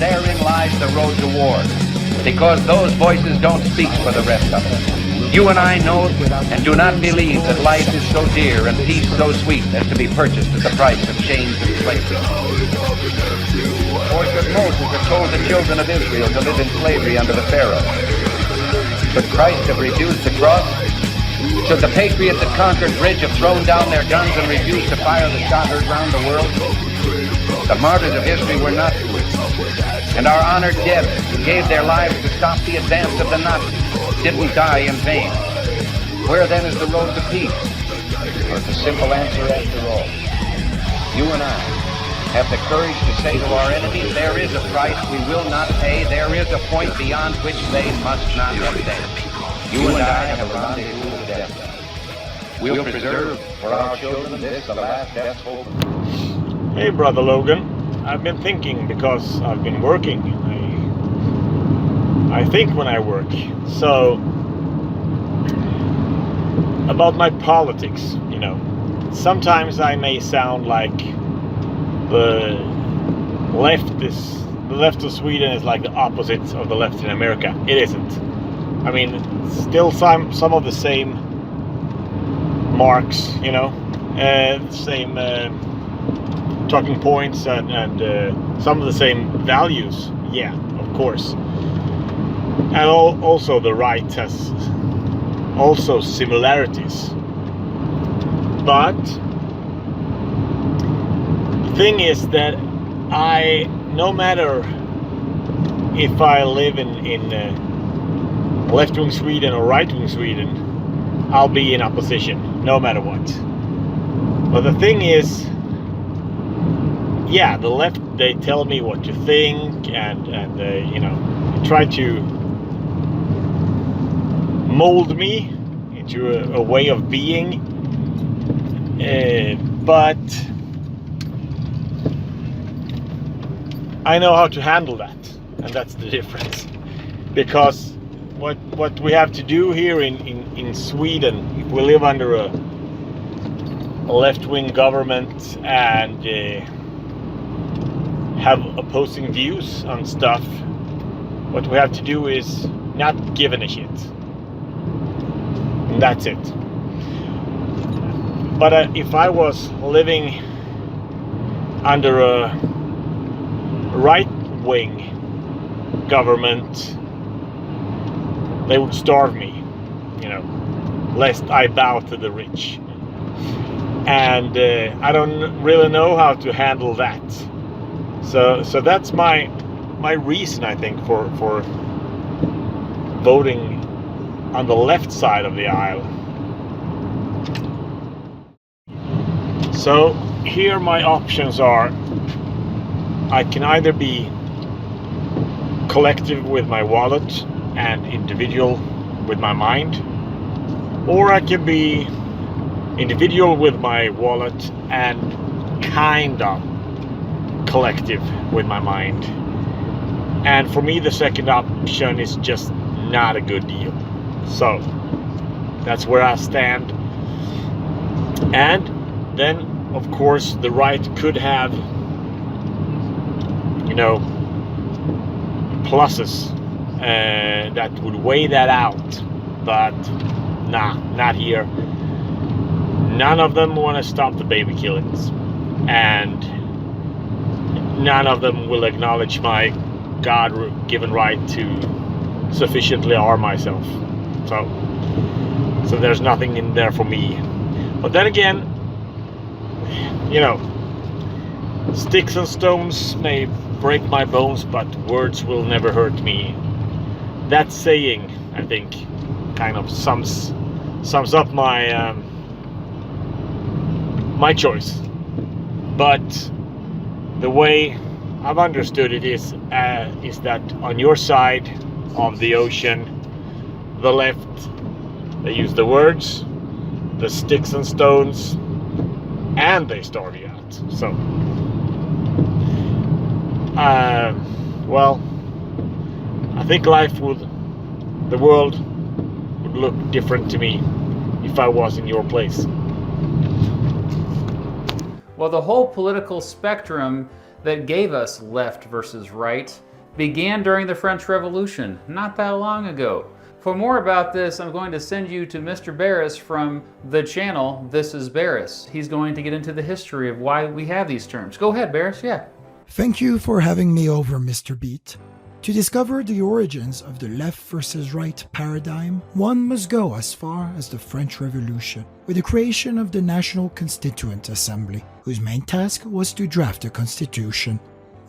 therein lies the road to war. Because those voices don't speak for the rest of us. You and I know and do not believe that life is so dear and peace so sweet as to be purchased at the price of chains and slavery. Or should Moses have told the children of Israel to live in slavery under the Pharaoh? Should Christ have reduced the cross? Should the patriots at Concord Bridge have thrown down their guns and refused to fire the shot heard round the world? The martyrs of history were not fools. And our honored dead who gave their lives to stop the advance of the Nazis didn't die in vain. Where then is the road to peace? Or the simple answer after all? You and I have the courage to say to our enemies, there is a price we will not pay, there is a point beyond which they must not have. You and I have a rendezvous with death. We'll preserve for our children this, the last death's hope. Hey, Brother Logan. I've been thinking because I've been working. I think when I work. So, about my politics, you know. Sometimes I may sound like the left of Sweden is like the opposite of the left in America. It isn't. I mean, still some of the same marks, you know, same talking points and some of the same values. Yeah, of course. And also the right has also similarities. But the thing is that no matter if I live in left-wing Sweden or right-wing Sweden, I'll be in opposition, no matter what. But the thing is, yeah, the left, they tell me what to think, and they, you know, try to mold me into a way of being. But I know how to handle that, and that's the difference. Because what we have to do here in Sweden, if we live under a left-wing government and have opposing views on stuff, what we have to do is not give a shit. And that's it. But if I was living under a right-wing government, they would starve me, you know, lest I bow to the rich. And I don't really know how to handle that. So that's my reason, I think, for voting on the left side of the aisle. So here my options are: I can either be collective with my wallet and individual with my mind, or I can be individual with my wallet and kind of collective with my mind. And for me, the second option is just not a good deal. So that's where I stand. And then, of course, the right could have, you know, pluses that would weigh that out. But nah, not here. None of them want to stop the baby killings, and none of them will acknowledge my God-given right to sufficiently arm myself. So there's nothing in there for me. But then again, you know, sticks and stones may break my bones, but words will never hurt me. That saying, I think, kind of sums up my my choice. But the way I've understood it is that on your side of the ocean, the left, they use the words, the sticks and stones, and they starve you out. So, well, I think the world would look different to me if I was in your place. Well, the whole political spectrum that gave us left versus right began during the French Revolution, not that long ago. For more about this, I'm going to send you to Mr. Barris from the channel This is Barris. He's going to get into the history of why we have these terms. Go ahead, Barris, yeah. Thank you for having me over, Mr. Beat. To discover the origins of the left versus right paradigm, one must go as far as the French Revolution, with the creation of the National Constituent Assembly, whose main task was to draft a constitution.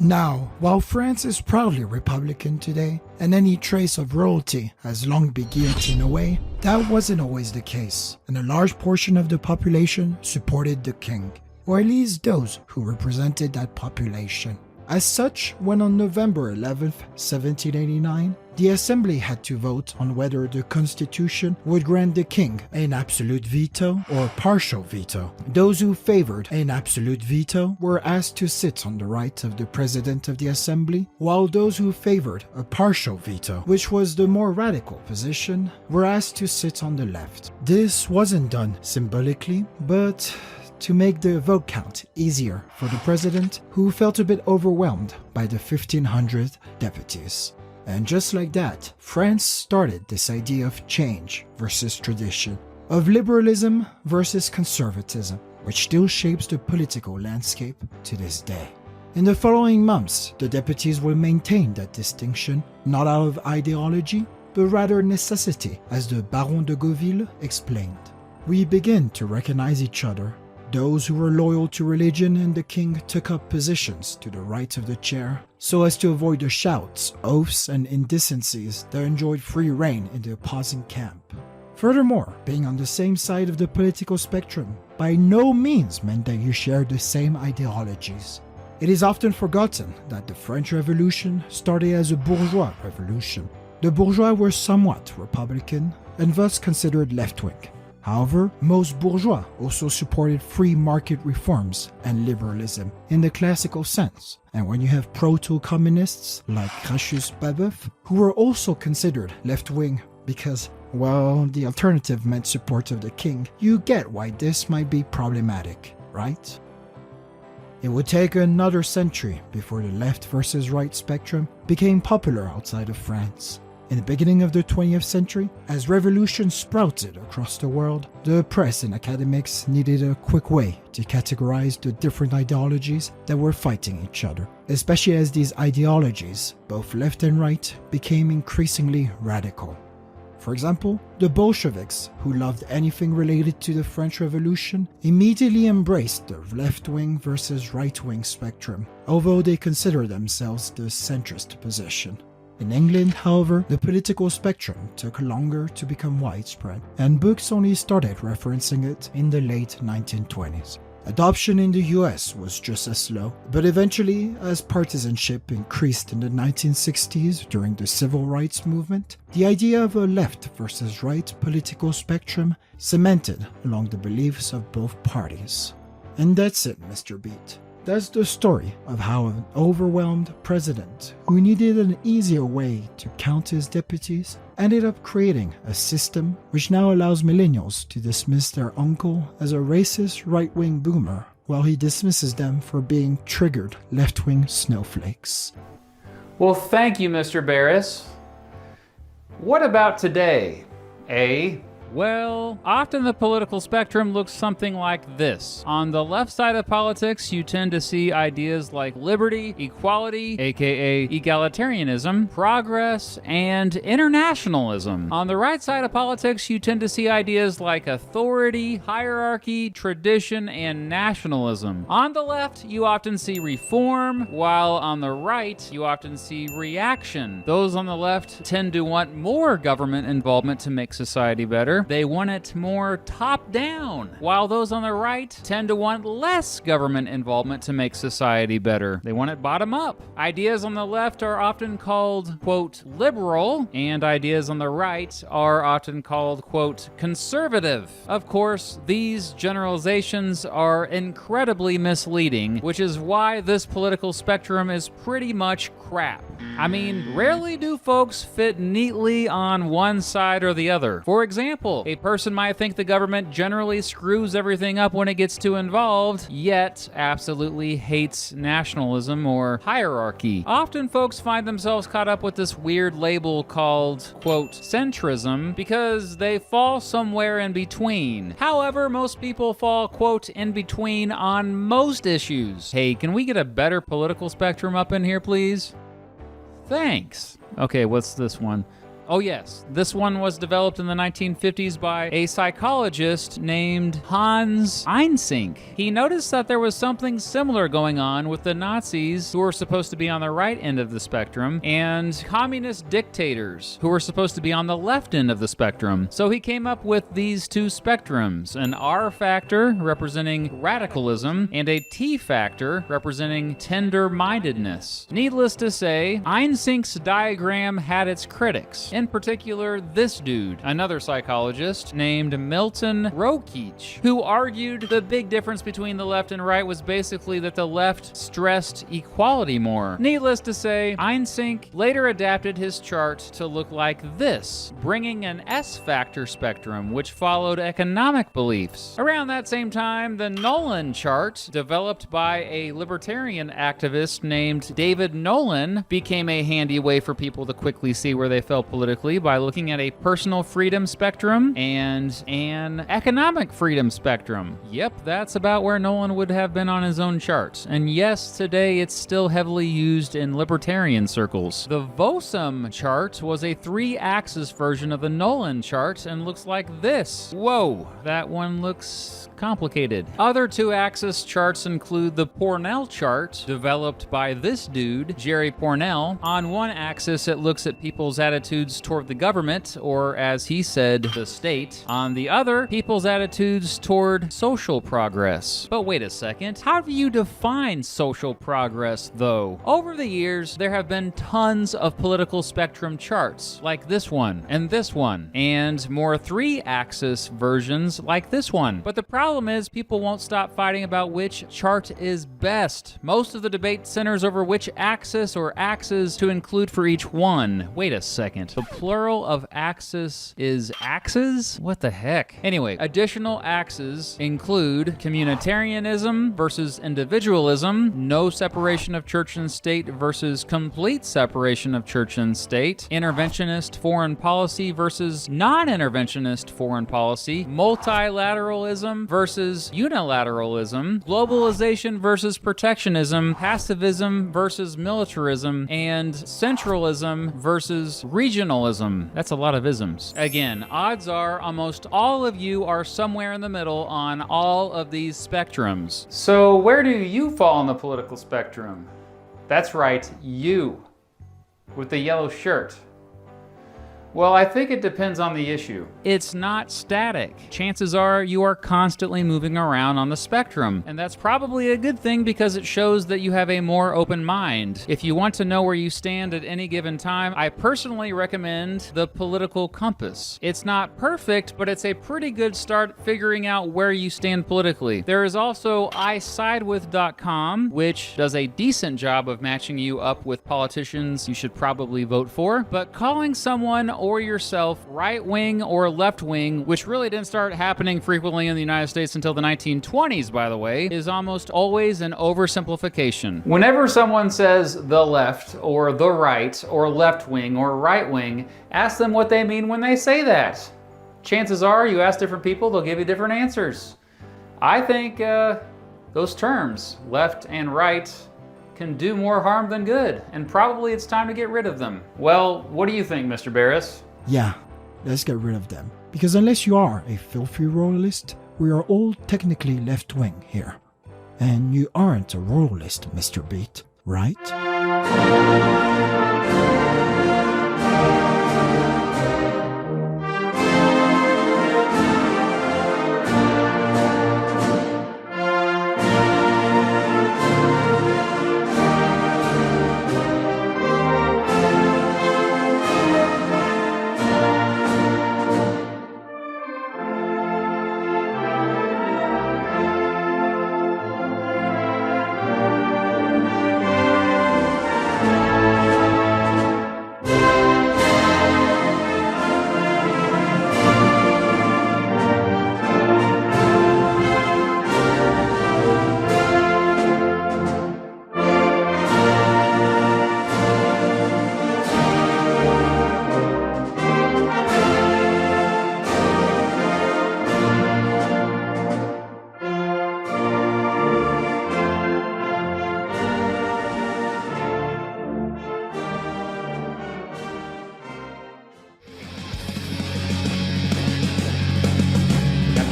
Now, while France is proudly Republican today, and any trace of royalty has long been guillotined away, that wasn't always the case, and a large portion of the population supported the king, or at least those who represented that population. As such, when on November 11, 1789, the Assembly had to vote on whether the Constitution would grant the king an absolute veto or partial veto. Those who favored an absolute veto were asked to sit on the right of the President of the Assembly, while those who favored a partial veto, which was the more radical position, were asked to sit on the left. This wasn't done symbolically, but to make the vote count easier for the president, who felt a bit overwhelmed by the 1,500 deputies. And just like that, France started this idea of change versus tradition, of liberalism versus conservatism, which still shapes the political landscape to this day. In the following months, the deputies will maintain that distinction, not out of ideology, but rather necessity, as the Baron de Gauville explained. We begin to recognize each other. Those who were loyal to religion and the king took up positions to the right of the chair, so as to avoid the shouts, oaths, and indecencies that enjoyed free rein in the opposing camp. Furthermore, being on the same side of the political spectrum by no means meant that you shared the same ideologies. It is often forgotten that the French Revolution started as a bourgeois revolution. The bourgeois were somewhat Republican and thus considered left-wing. However, most bourgeois also supported free market reforms and liberalism in the classical sense. And when you have proto-communists like Cassius Babeuf, who were also considered left-wing because, well, the alternative meant support of the king, you get why this might be problematic, right? It would take another century before the left versus right spectrum became popular outside of France. In the beginning of the 20th century, as revolutions sprouted across the world, the press and academics needed a quick way to categorize the different ideologies that were fighting each other, especially as these ideologies, both left and right, became increasingly radical. For example, the Bolsheviks, who loved anything related to the French Revolution, immediately embraced the left-wing versus right-wing spectrum, although they considered themselves the centrist position. In England, however, the political spectrum took longer to become widespread, and books only started referencing it in the late 1920s. Adoption in the US was just as slow, but eventually, as partisanship increased in the 1960s during the Civil Rights Movement, the idea of a left versus right political spectrum cemented along the beliefs of both parties. And that's it, Mr. Beat. That's the story of how an overwhelmed president who needed an easier way to count his deputies ended up creating a system which now allows millennials to dismiss their uncle as a racist right-wing boomer, while he dismisses them for being triggered left-wing snowflakes. Well, thank you, Mr. Barris. What about today? Well, often the political spectrum looks something like this. On the left side of politics, you tend to see ideas like liberty, equality, aka egalitarianism, progress, and internationalism. On the right side of politics, you tend to see ideas like authority, hierarchy, tradition, and nationalism. On the left, you often see reform, while on the right, you often see reaction. Those on the left tend to want more government involvement to make society better. They want it more top-down, while those on the right tend to want less government involvement to make society better. They want it bottom-up. Ideas on the left are often called, quote, liberal, and ideas on the right are often called, quote, conservative. Of course, these generalizations are incredibly misleading, which is why this political spectrum is pretty much crap. I mean, rarely do folks fit neatly on one side or the other. For example, example, a person might think the government generally screws everything up when it gets too involved, yet absolutely hates nationalism or hierarchy. Often folks find themselves caught up with this weird label called, quote, centrism, because they fall somewhere in between. However, most people fall, quote, in between on most issues. Hey, can we get a better political spectrum up in here, please? Thanks. Okay, what's this one? Oh yes, this one was developed in the 1950s by a psychologist named Hans Eysenck. He noticed that there was something similar going on with the Nazis, who were supposed to be on the right end of the spectrum, and communist dictators, who were supposed to be on the left end of the spectrum. So he came up with these two spectrums, an R factor representing radicalism, and a T factor representing tender-mindedness. Needless to say, Eysenck's diagram had its critics. In particular, this dude, another psychologist named Milton Rokeach, who argued the big difference between the left and right was basically that the left stressed equality more. Needless to say, Eysenck later adapted his chart to look like this, bringing an S-factor spectrum, which followed economic beliefs. Around that same time, the Nolan chart, developed by a libertarian activist named David Nolan, became a handy way for people to quickly see where they fell politically by looking at a personal freedom spectrum and an economic freedom spectrum. Yep, that's about where Nolan would have been on his own chart. And yes, today it's still heavily used in libertarian circles. The Vossum chart was a 3-axis version of the Nolan chart and looks like this. Whoa, that one looks complicated. Other 2-axis charts include the Pornell chart, developed by this dude, Jerry Pornell. On one axis, it looks at people's attitudes toward the government, or as he said, the state. On the other, people's attitudes toward social progress. But wait a second, how do you define social progress, though? Over the years, there have been tons of political spectrum charts, like this one, and more 3-axis versions like this one. But the problem is people won't stop fighting about which chart is best. Most of the debate centers over which axis or axes to include for each one. Wait a second. The plural of axis is axes? What the heck? Anyway, additional axes include communitarianism versus individualism, no separation of church and state versus complete separation of church and state, interventionist foreign policy versus non-interventionist foreign policy, multilateralism versus unilateralism, globalization versus protectionism, pacifism versus militarism, and centralism versus regionalism. That's a lot of isms. Again, odds are almost all of you are somewhere in the middle on all of these spectrums. So where do you fall on the political spectrum? That's right, you, with the yellow shirt. Well, I think it depends on the issue. It's not static. Chances are you are constantly moving around on the spectrum, and that's probably a good thing because it shows that you have a more open mind. If you want to know where you stand at any given time, I personally recommend the political compass. It's not perfect, but it's a pretty good start figuring out where you stand politically. There is also isidewith.com, which does a decent job of matching you up with politicians you should probably vote for, but calling someone or yourself right-wing or left-wing, which really didn't start happening frequently in the United States until the 1920s, by the way, is almost always an oversimplification. Whenever someone says the left or the right or left-wing or right-wing, ask them what they mean when they say that. Chances are you ask different people, they'll give you different answers. I think those terms, left and right, can do more harm than good, and probably it's time to get rid of them. Well, what do you think, Mr. Barris? Yeah, let's get rid of them. Because unless you are a filthy royalist, we are all technically left-wing here. And you aren't a royalist, Mr. Beat, right?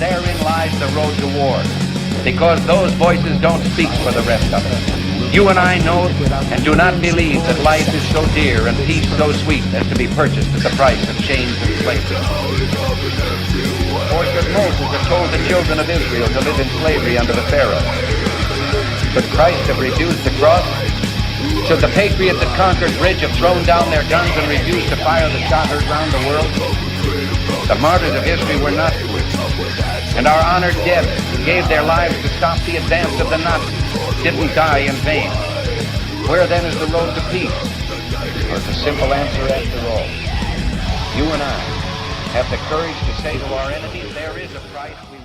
therein lies the road to war. Because those voices don't speak for the rest of us. You and I know and do not believe that life is so dear and peace so sweet as to be purchased at the price of chains and slavery. Or should Moses have told the children of Israel to live in slavery under the Pharaoh? Could Christ have refused the cross? Should the patriots that conquered Bridge have thrown down their guns and refused to fire the shot heard round the world? The martyrs of history were not fools. And our honored dead who gave their lives to stop the advance of the Nazis didn't die in vain. Where then is the road to peace? Or the simple answer after all? You and I have the courage to say to our enemies, there is a price we